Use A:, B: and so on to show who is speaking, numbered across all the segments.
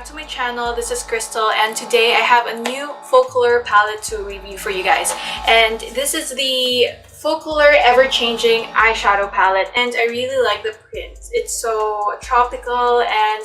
A: to my channel. This is Crystal, and today I have a new Focallure palette to review for you guys. And this is the Focallure Everchanging eyeshadow palette, and I really like the print. It's so tropical, and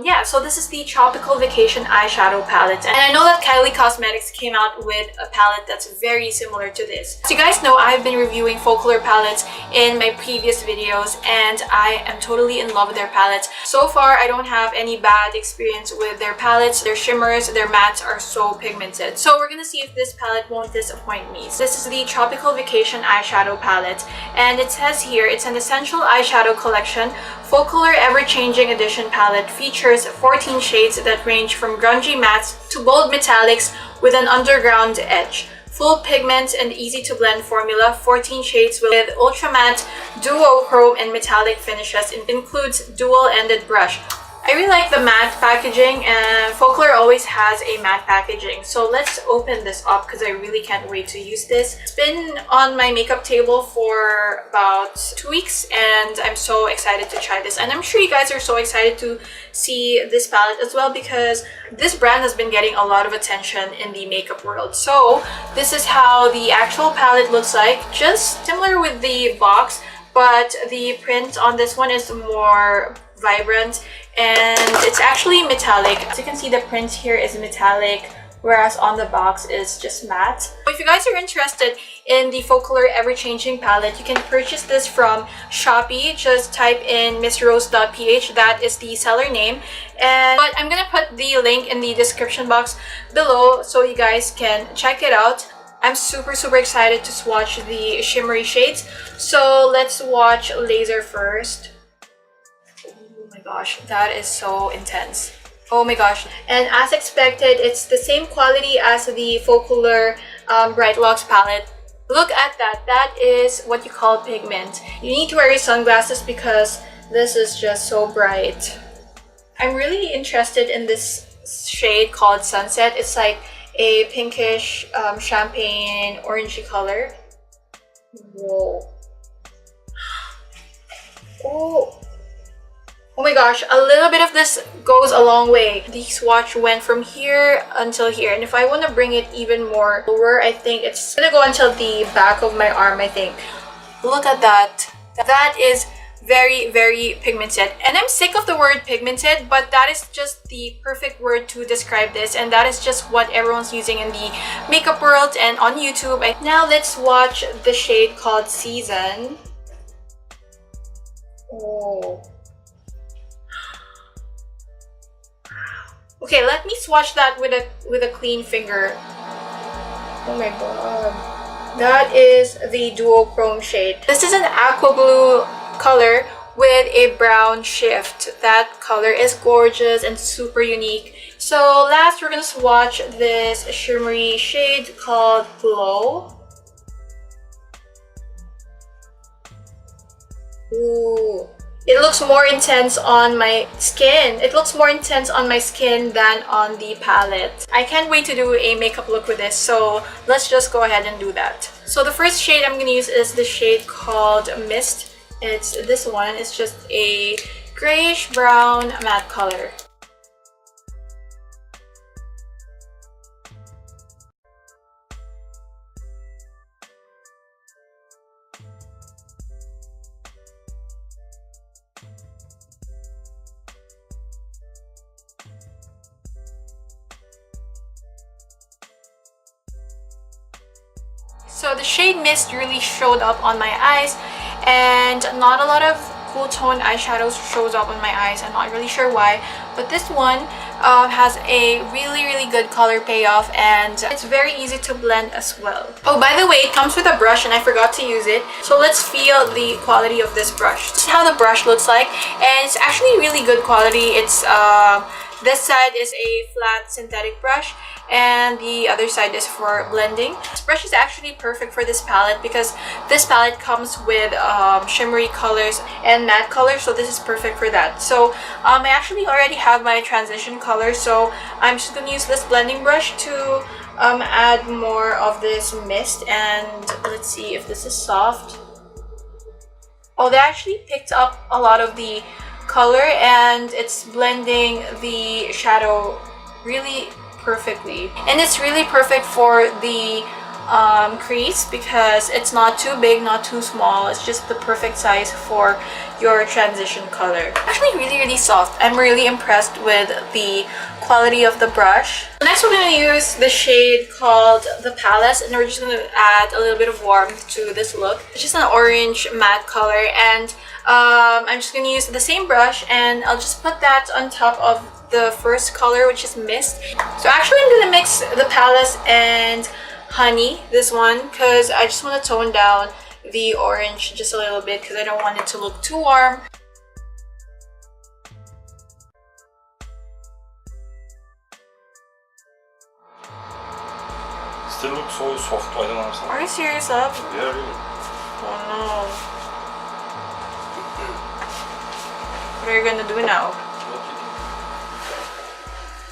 A: yeah, so this is the Tropical Vacation eyeshadow palette. And I know that Kylie Cosmetics came out with a palette that's very similar to this. As you guys know, I've been reviewing Focallure palettes in my previous videos, and I am totally in love with their palettes. So far, I don't have any bad experience with their palettes. Their shimmers, their mattes are so pigmented. So we're gonna see if this palette won't disappoint me. So this is the Tropical Vacation eyeshadow palette, and it says here it's an essential eyeshadow collection. Focallure Everchanging Edition palette features 14 shades that range from grungy mattes to bold metallics with an underground edge. Full pigment and easy to blend formula, 14 shades with ultra matte, duochrome and metallic finishes. It includes dual-ended brush. I really like the matte packaging, and Focallure always has a matte packaging. So let's open this up because I really can't wait to use this. It's been on my makeup table for about 2 weeks, and I'm so excited to try this. And I'm sure you guys are so excited to see this palette as well, because this brand has been getting a lot of attention in the makeup world. So this is how the actual palette looks like, just similar with the box, but the print on this one is more vibrant, and it's actually metallic. As you can see, the print here is metallic, whereas on the box is just matte. So if you guys are interested in the Focallure Everchanging palette, you can purchase this from Shopee. Just type in missrose.ph, that is the seller name. But I'm gonna put the link in the description box below so you guys can check it out. I'm super excited to swatch the shimmery shades. So let's swatch Laser first. Oh my gosh, that is so intense. Oh my gosh. And as expected, it's the same quality as the Focallure Bright Locks palette. Look at that. That is what you call pigment. You need to wear your sunglasses because this is just so bright. I'm really interested in this shade called Sunset. It's like a pinkish champagne orangey color. Whoa. Oh my gosh, a little bit of this goes a long way. The swatch went from here until here, and if I want to bring it even more lower, I think it's gonna go until the back of my arm, I think. Look at that. That is very pigmented, and I'm sick of the word pigmented, but that is just the perfect word to describe this, and that is just what everyone's using in the makeup world and on YouTube. Now let's watch the shade called Season. Oh. Okay, let me swatch that with a clean finger. Oh my god. That is the duochrome shade. This is an aqua blue color with a brown shift. That color is gorgeous and super unique. So last, we're gonna swatch this shimmery shade called Glow. Ooh. It looks more intense on my skin. It looks more intense on my skin than on the palette. I can't wait to do a makeup look with this, so let's just go ahead and do that. So the first shade I'm gonna use is the shade called Mist. It's this one. It's just a grayish brown matte color. So the shade Mist really showed up on my eyes, and not a lot of cool tone eyeshadows shows up on my eyes. I'm not really sure why, but this one has a really good color payoff, and it's very easy to blend as well. Oh, by the way, it comes with a brush and I forgot to use it. So let's feel the quality of this brush. This is how the brush looks like, and it's actually really good quality. It's this side is a flat synthetic brush, and the other side is for blending. This brush is actually perfect for this palette because this palette comes with shimmery colors and matte colors, so this is perfect for that. So I actually already have my transition color, so I'm just gonna use this blending brush to add more of this mist. And let's see if this is soft. Oh, they actually picked up a lot of the color, and it's blending the shadow really perfectly. And it's really perfect for the crease because it's not too big, not too small. It's just the perfect size for your transition color. Actually really soft. I'm really impressed with the quality of the brush. Next we're going to use the shade called the Palace, and we're just going to add a little bit of warmth to this look. It's just an orange matte color, and I'm just going to use the same brush, and I'll just put that on top of the first color, which is Mist. So actually I'm going to mix the Palace and Honey, this one, because I just want to tone down the orange just a little bit because I don't want it to look too warm.
B: Still looks so soft. I don't understand.
A: Are you serious, love?
B: Yeah, really.
A: Oh no. What are you gonna do now?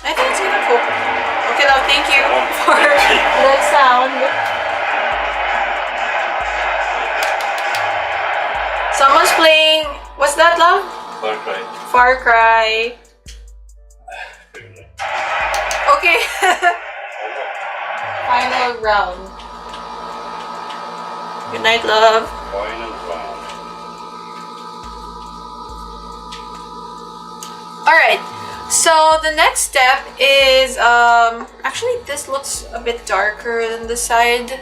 A: I think it's gonna cook. Okay, love, thank you for that sound. Someone's playing. What's that, love?
B: Far Cry.
A: Far Cry. Okay. Final round. Good night, love.
B: Final round.
A: Alright, so the next step is, actually this looks a bit darker than the side.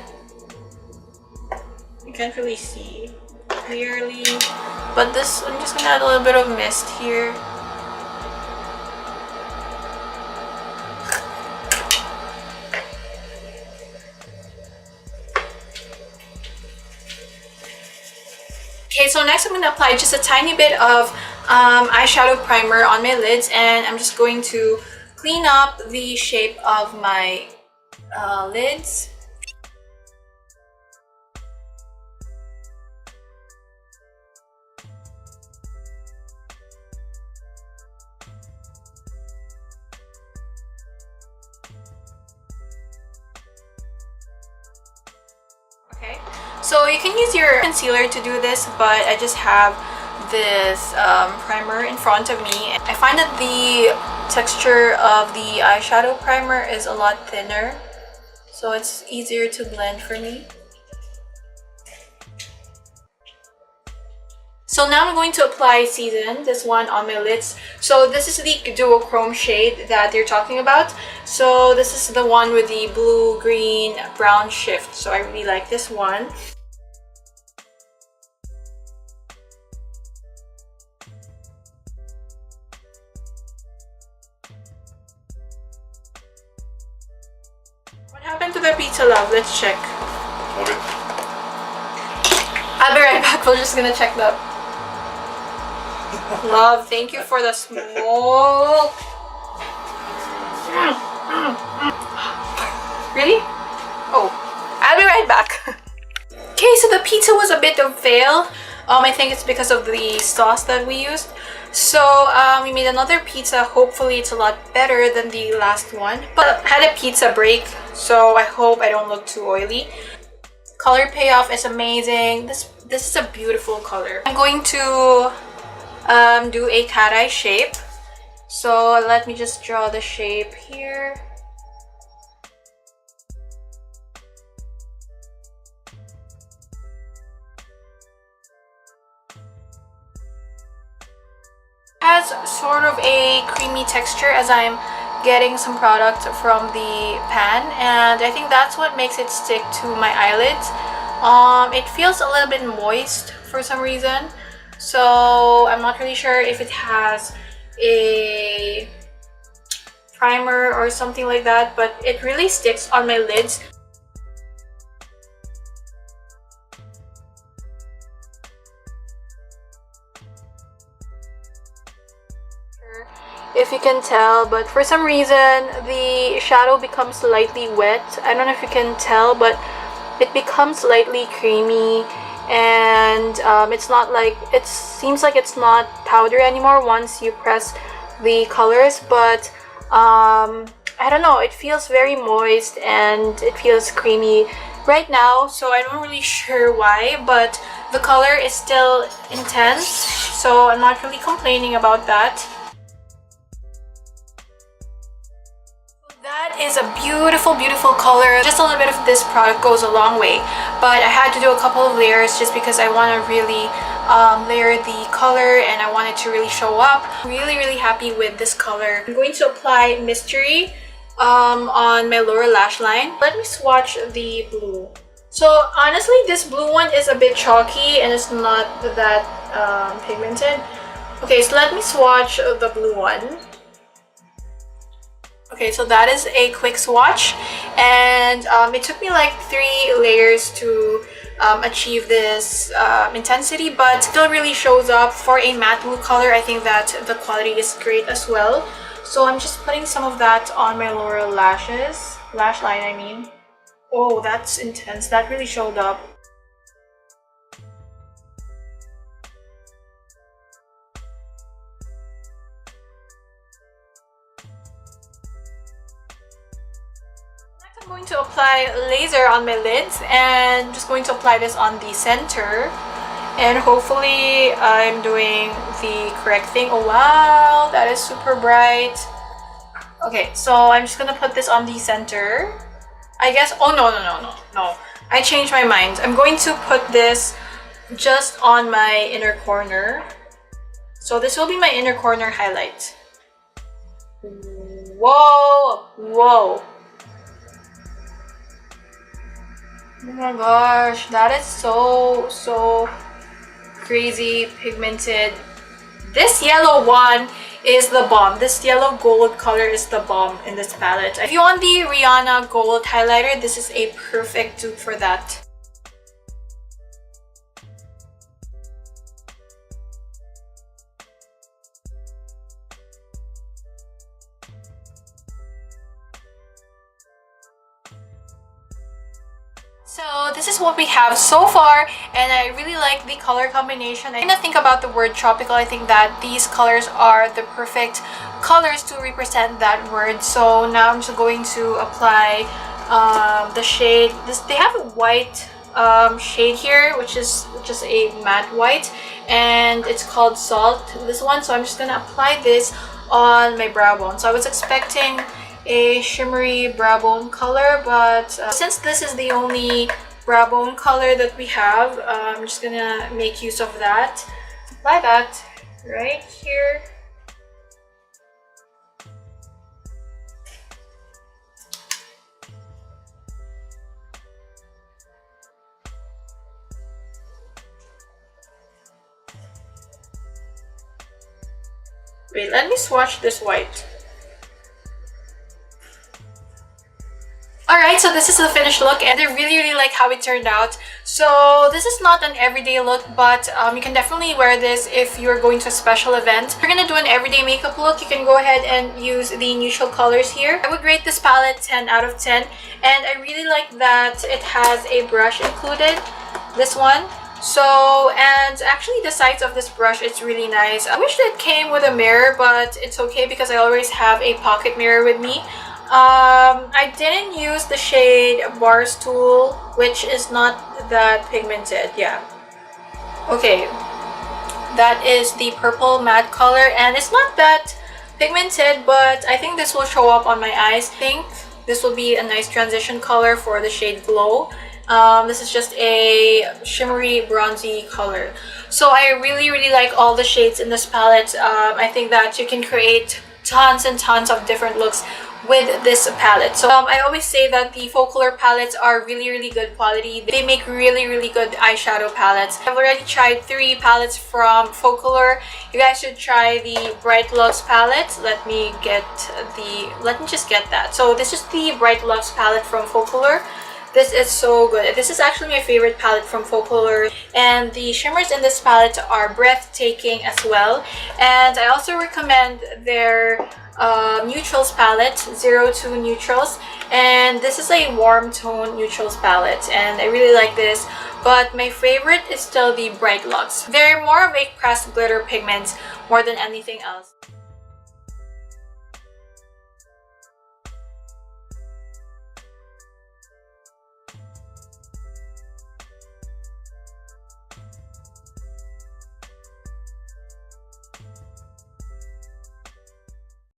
A: You can't really see clearly, but this, I'm just gonna add a little bit of mist here. Okay, so next I'm going to apply just a tiny bit of eyeshadow primer on my lids, and I'm just going to clean up the shape of my lids. Okay, so you can use your concealer to do this, but I just have this primer in front of me. I find that the texture of the eyeshadow primer is a lot thinner, so it's easier to blend for me. So now I'm going to apply Season, this one on my lids. So this is the duochrome shade that they're talking about. So this is the one with the blue, green, brown shift. So I really like this one. What happened to the pizza, love? Let's check.
B: Okay.
A: I'll be right back. We're just gonna check the... Love, thank you for the smoke. Really? Oh, I'll be right back. Okay, so the pizza was a bit of fail. I think it's because of the sauce that we used. So we made another pizza. Hopefully it's a lot better than the last one. But I had a pizza break, so I hope I don't look too oily. Color payoff is amazing. This is a beautiful color. I'm going to do a cat eye shape. So let me just draw the shape here. Has sort of a creamy texture as I'm getting some product from the pan, and I think that's what makes it stick to my eyelids. It feels a little bit moist for some reason, so I'm not really sure if it has a primer or something like that, but it really sticks on my lids. If you can tell, but for some reason the shadow becomes slightly wet. I don't know if you can tell, but it becomes slightly creamy, and it's not like, it seems like it's not powder anymore once you press the colors, but I don't know, it feels very moist and it feels creamy right now, so I'm not really sure why, but the color is still intense. so I'm not really complaining about that. That is a beautiful, beautiful color. Just a little bit of this product goes a long way, but I had to do a couple of layers just because I want to really layer the color and I want it to really show up. Really, really happy with this color. I'm going to apply Mystery on my lower lash line. Let me swatch the blue. So honestly, this blue one is a bit chalky and it's not that pigmented. Okay, so let me swatch the blue one. Okay, so that is a quick swatch, and it took me like 3 layers to achieve this intensity, but still really shows up. For a matte blue color, I think that the quality is great as well. So I'm just putting some of that on my lower lash line, I mean. Oh, that's intense. That really showed up. I'm going to apply laser on my lids and just going to apply this on the center, and hopefully I'm doing the correct thing. Oh wow, that is super bright. Okay, so I'm just gonna put this on the center, I guess. Oh no, I changed my mind. I'm going to put this just on my inner corner. So this will be my inner corner highlight. Whoa. Oh my gosh, that is so crazy pigmented. This yellow one is the bomb. This yellow gold color is the bomb in this palette. If you want the Rihanna gold highlighter, this is a perfect dupe for that. So this is what we have so far, and I really like the color combination. I think about the word tropical. I think that these colors are the perfect colors to represent that word. So now I'm just going to apply the shade. They have a white shade here, which is a matte white, and it's called Salt, this one. So I'm just gonna apply this on my brow bone. So I was expecting a shimmery brow bone color, but since this is the only brow bone color that we have, I'm just gonna make use of that. Apply that right here. Wait, let me swatch this white. Alright, so this is the finished look, and I really like how it turned out. So this is not an everyday look, but you can definitely wear this if you're going to a special event. If you're gonna do an everyday makeup look, you can go ahead and use the neutral colors here. I would rate this palette 10 out of 10, and I really like that it has a brush included, this one. So, and actually the size of this brush is really nice. I wish it came with a mirror, but it's okay because I always have a pocket mirror with me. I didn't use the shade Barstool, which is not that pigmented. Yeah. Okay. That is the purple matte color, and it's not that pigmented, but I think this will show up on my eyes. I think this will be a nice transition color for the shade Glow. This is just a shimmery bronzy color. So I really like all the shades in this palette. I think that you can create tons and tons of different looks with this palette. So I always say that the Focallure palettes are really good quality. They make really good eyeshadow palettes. I've already tried 3 palettes from Focallure. You guys should try the Bright Luxe palette. Let me just get that. So this is the Bright Luxe palette from Focallure. This is so good. This is actually my favorite palette from Focallure, and the shimmers in this palette are breathtaking as well. And I also recommend their neutrals palette, 02 neutrals, and this is a warm tone neutrals palette, and I really like this. But my favorite is still the Bright Luxe. They're more of a pressed glitter pigment more than anything else.